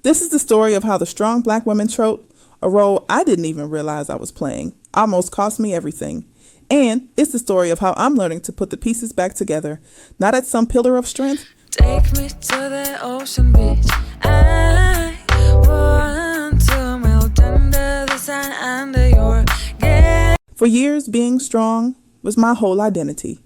This is the story of how the strong black woman trope, a role I didn't even realize I was playing, almost cost me everything. And it's the story of how I'm learning to put the pieces back together, not at some pillar of strength. Take me to the ocean beach. I want to melt under the sun under your gaze. For years, being strong was my whole identity.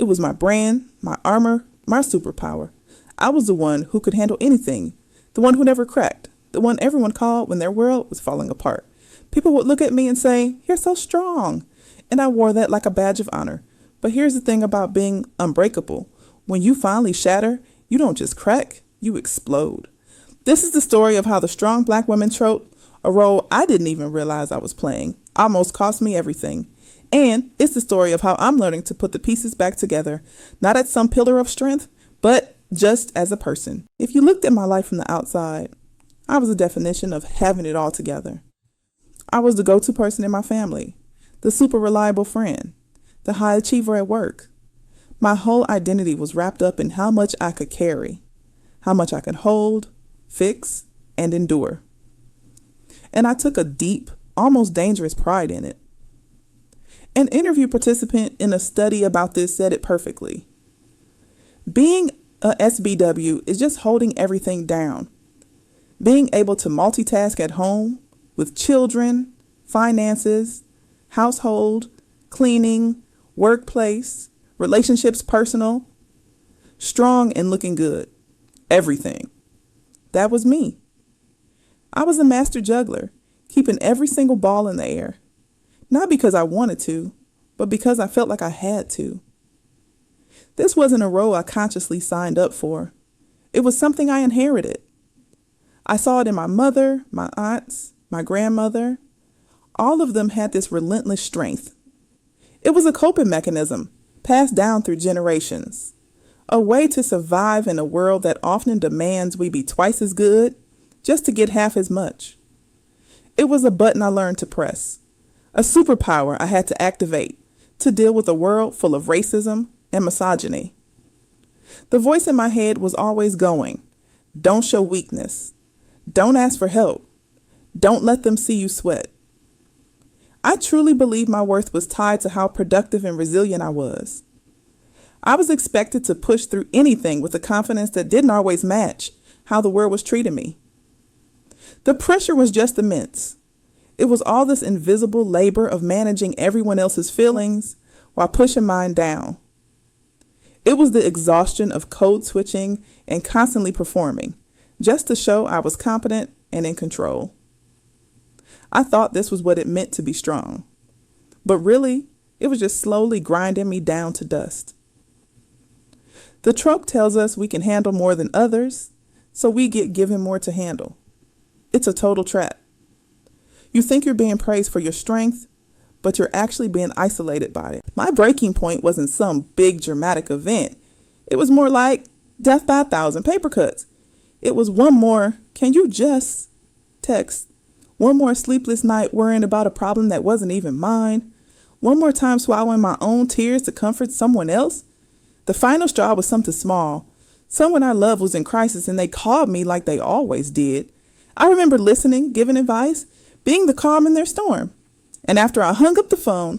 It was my brand, my armor, my superpower. I was the one who could handle anything, the one who never cracked, the one everyone called when their world was falling apart. People would look at me and say, "You're so strong." And I wore that like a badge of honor. But here's the thing about being unbreakable. When you finally shatter, you don't just crack, you explode. This is the story of how the strong black woman trope, a role I didn't even realize I was playing, almost cost me everything. And it's the story of how I'm learning to put the pieces back together, not at some pillar of strength, but just as a person. If you looked at my life from the outside, I was a definition of having it all together. I was the go-to person in my family, the super reliable friend, the high achiever at work. My whole identity was wrapped up in how much I could carry, how much I could hold, fix, and endure. And I took a deep, almost dangerous pride in it. An interview participant in a study about this said it perfectly. Being a SBW is just holding everything down. Being able to multitask at home with children, finances, household, cleaning, workplace, relationships, personal, strong and looking good. Everything. That was me. I was a master juggler, keeping every single ball in the air. Not because I wanted to, but because I felt like I had to. This wasn't a role I consciously signed up for. It was something I inherited. I saw it in my mother, my aunts, my grandmother. All of them had this relentless strength. It was a coping mechanism passed down through generations, a way to survive in a world that often demands we be twice as good just to get half as much. It was a button I learned to press, a superpower I had to activate to deal with a world full of racism and misogyny. The voice in my head was always going, "Don't show weakness. Don't ask for help. Don't let them see you sweat." I truly believed my worth was tied to how productive and resilient I was. I was expected to push through anything with a confidence that didn't always match how the world was treating me. The pressure was just immense. It was all this invisible labor of managing everyone else's feelings while pushing mine down. It was the exhaustion of code switching and constantly performing, just to show I was competent and in control. I thought this was what it meant to be strong. But really, it was just slowly grinding me down to dust. The trope tells us we can handle more than others, so we get given more to handle. It's a total trap. You think you're being praised for your strength, but you're actually being isolated by it. My breaking point wasn't some big dramatic event. It was more like death by 1,000 paper cuts. It was one more, "Can you just," text. One more sleepless night worrying about a problem that wasn't even mine. One more time swallowing my own tears to comfort someone else. The final straw was something small. Someone I loved was in crisis and they called me like they always did. I remember listening, giving advice, being the calm in their storm. And after I hung up the phone,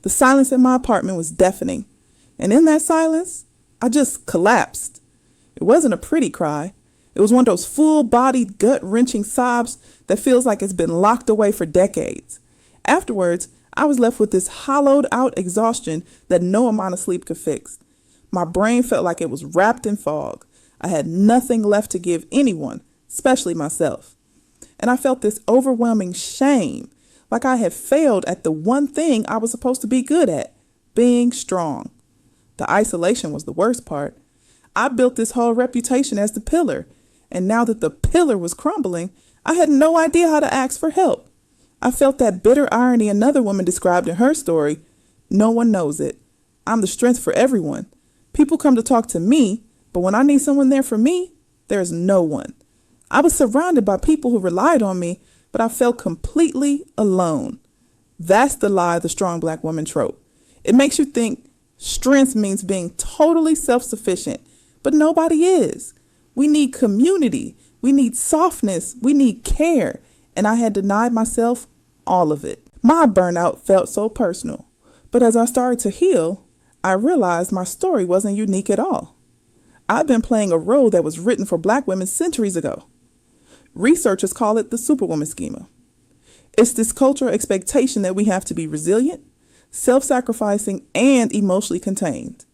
the silence in my apartment was deafening. And in that silence, I just collapsed. It wasn't a pretty cry. It was one of those full-bodied, gut-wrenching sobs that feels like it's been locked away for decades. Afterwards, I was left with this hollowed-out exhaustion that no amount of sleep could fix. My brain felt like it was wrapped in fog. I had nothing left to give anyone, especially myself. And I felt this overwhelming shame, like I had failed at the one thing I was supposed to be good at, being strong. The isolation was the worst part. I built this whole reputation as the pillar. And now that the pillar was crumbling, I had no idea how to ask for help. I felt that bitter irony another woman described in her story. No one knows it. I'm the strength for everyone. People come to talk to me, but when I need someone there for me, there's no one. I was surrounded by people who relied on me, but I felt completely alone. That's the lie of the strong black woman trope. It makes you think strength means being totally self-sufficient, but nobody is. We need community. We need softness. We need care. And I had denied myself all of it. My burnout felt so personal. But as I started to heal, I realized my story wasn't unique at all. I've been playing a role that was written for Black women centuries ago. Researchers call it the superwoman schema. It's this cultural expectation that we have to be resilient, self-sacrificing, and emotionally contained,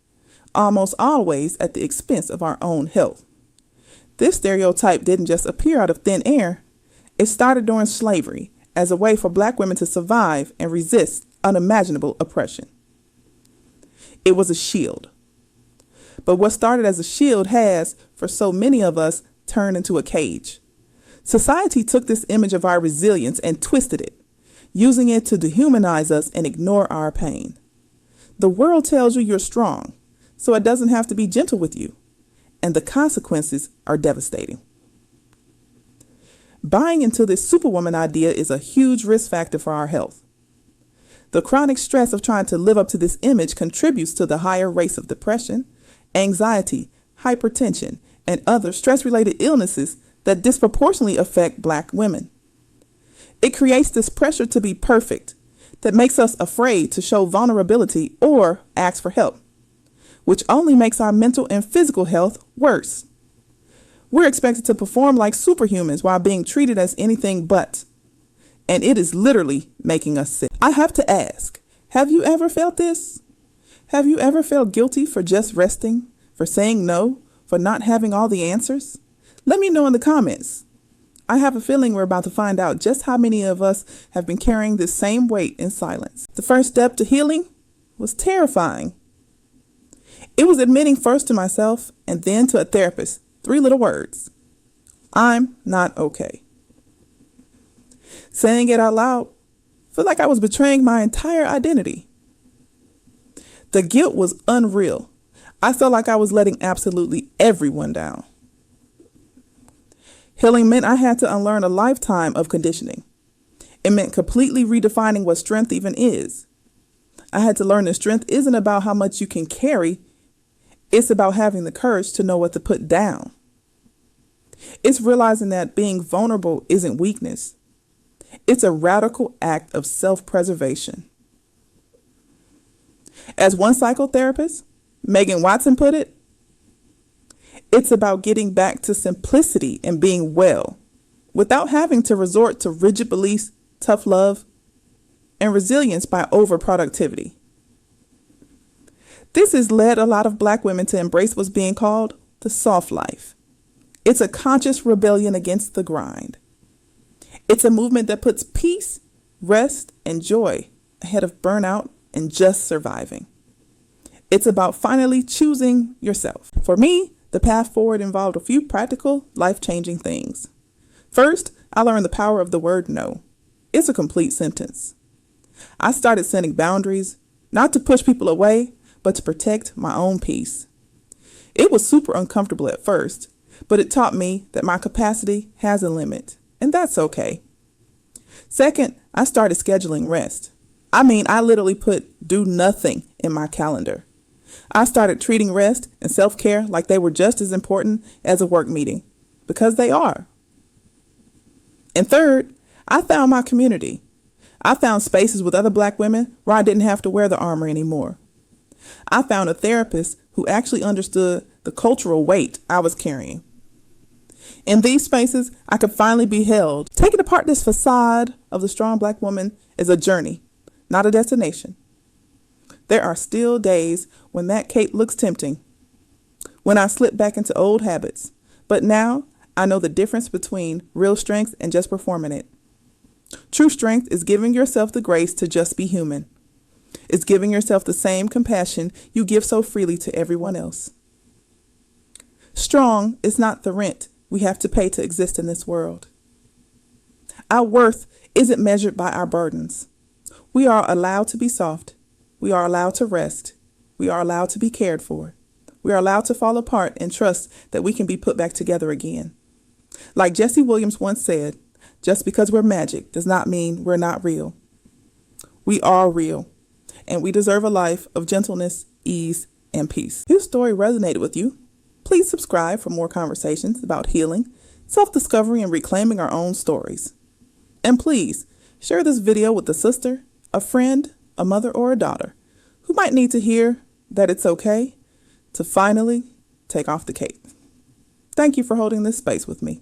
almost always at the expense of our own health. This stereotype didn't just appear out of thin air. It started during slavery as a way for Black women to survive and resist unimaginable oppression. It was a shield. But what started as a shield has, for so many of us, turned into a cage. Society took this image of our resilience and twisted it, using it to dehumanize us and ignore our pain. The world tells you you're strong, so it doesn't have to be gentle with you, and the consequences are devastating. Buying into this superwoman idea is a huge risk factor for our health. The chronic stress of trying to live up to this image contributes to the higher rates of depression, anxiety, hypertension, and other stress-related illnesses that disproportionately affect Black women. It creates this pressure to be perfect that makes us afraid to show vulnerability or ask for help, which only makes our mental and physical health worse. We're expected to perform like superhumans while being treated as anything but, and it is literally making us sick. I have to ask, have you ever felt this? Have you ever felt guilty for just resting, for saying no, for not having all the answers? Let me know in the comments. I have a feeling we're about to find out just how many of us have been carrying this same weight in silence. The first step to healing was terrifying. It was admitting first to myself and then to a therapist 3 little words: I'm not okay. Saying it out loud felt like I was betraying my entire identity. The guilt was unreal. I felt like I was letting absolutely everyone down. Healing meant I had to unlearn a lifetime of conditioning. It meant completely redefining what strength even is. I had to learn that strength isn't about how much you can carry. It's about having the courage to know what to put down. It's realizing that being vulnerable isn't weakness. It's a radical act of self-preservation. As one psychotherapist, Megan Watson, put it, it's about getting back to simplicity and being well without having to resort to rigid beliefs, tough love, and resilience by overproductivity. This has led a lot of Black women to embrace what's being called the soft life. It's a conscious rebellion against the grind. It's a movement that puts peace, rest, and joy ahead of burnout and just surviving. It's about finally choosing yourself. For me, the path forward involved a few practical, life-changing things. First, I learned the power of the word no. It's a complete sentence. I started setting boundaries, not to push people away, but to protect my own peace. It was super uncomfortable at first, but it taught me that my capacity has a limit, and that's okay. Second, I started scheduling rest. I literally put do nothing in my calendar. I started treating rest and self-care like they were just as important as a work meeting, because they are. And third, I found my community. I found spaces with other Black women where I didn't have to wear the armor anymore. I found a therapist who actually understood the cultural weight I was carrying. In these spaces, I could finally be held. Taking apart this facade of the strong Black woman is a journey, not a destination. There are still days when that cape looks tempting, when I slip back into old habits. But now I know the difference between real strength and just performing it. True strength is giving yourself the grace to just be human. It's giving yourself the same compassion you give so freely to everyone else. Strong is not the rent we have to pay to exist in this world. Our worth isn't measured by our burdens. We are allowed to be soft. We are allowed to rest. We are allowed to be cared for. We are allowed to fall apart and trust that we can be put back together again. Like Jesse Williams once said, just because we're magic does not mean we're not real. We are real, and we deserve a life of gentleness, ease, and peace. If this story resonated with you, please subscribe for more conversations about healing, self-discovery, and reclaiming our own stories. And please, share this video with a sister, a friend, a mother, or a daughter who might need to hear that it's okay to finally take off the cape. Thank you for holding this space with me.